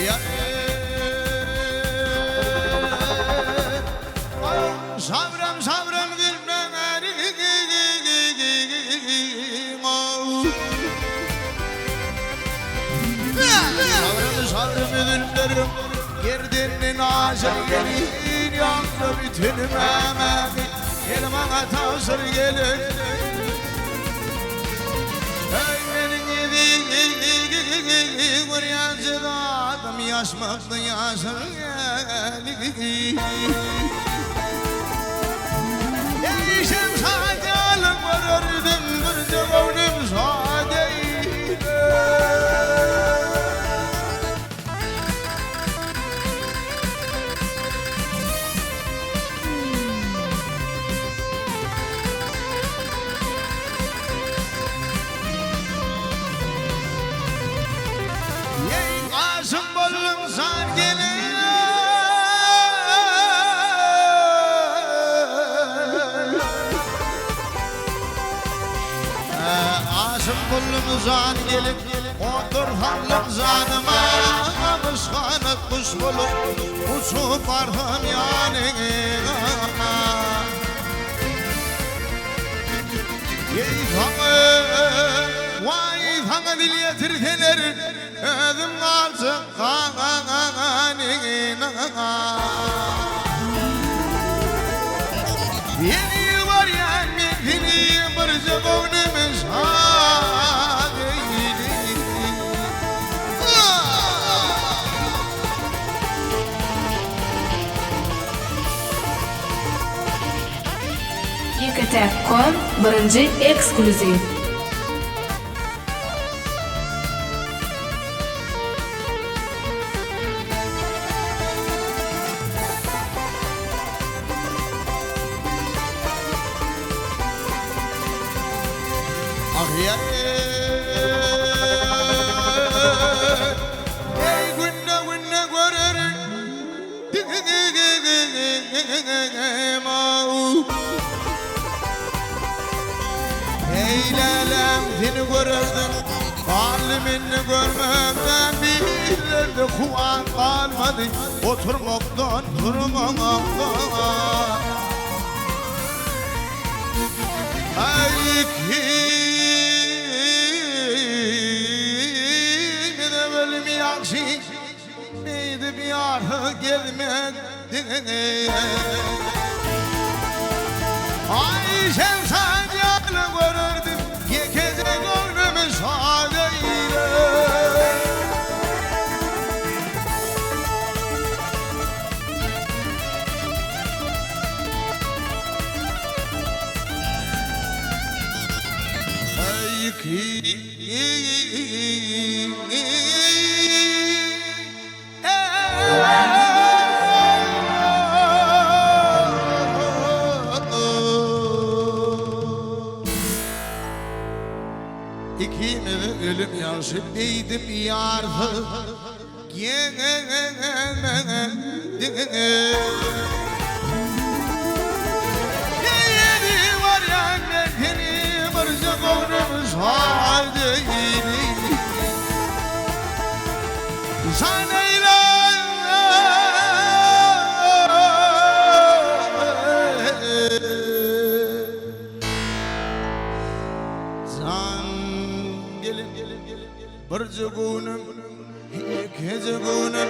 ya sabrım sabrım gülmem sabrım sabrım gülmerim yerdenin ağacı gelin yandı bütün mememi gel bana tasır gelin öğrenin yedi kuryancı da adam yaşmaklı yaşır gelin değişim sade alım varırdım bir cevabım sadeydi Asım bollum san gelin Asım bollum san gelin otur hallım zanıma Mıskanık kuş bulup uçup varım yanına Ey fanı vay fanı dil yetirgeler ödüm kalsın kanına Yeni var ya mekini barca boynumuz hadeydi Yekatech.com birinchi eksklyuziv. Ah ya ey günne günne görürüm Eylelem seni görürdüm Halimini görmemden bilirdi Kuvan kalmadı oturmaktan durmamaktan Ay kimi de bölüm yakşı Neydi bir yarı gelmek Ay şemsan yanı görürdüm Yekecek önümü sadeyle Ay İkime de ölüm yaşı neydim yarı Yedi var ya mekini barca kovrumuz hadeydi Sanayla Barca gunum, yekece gunum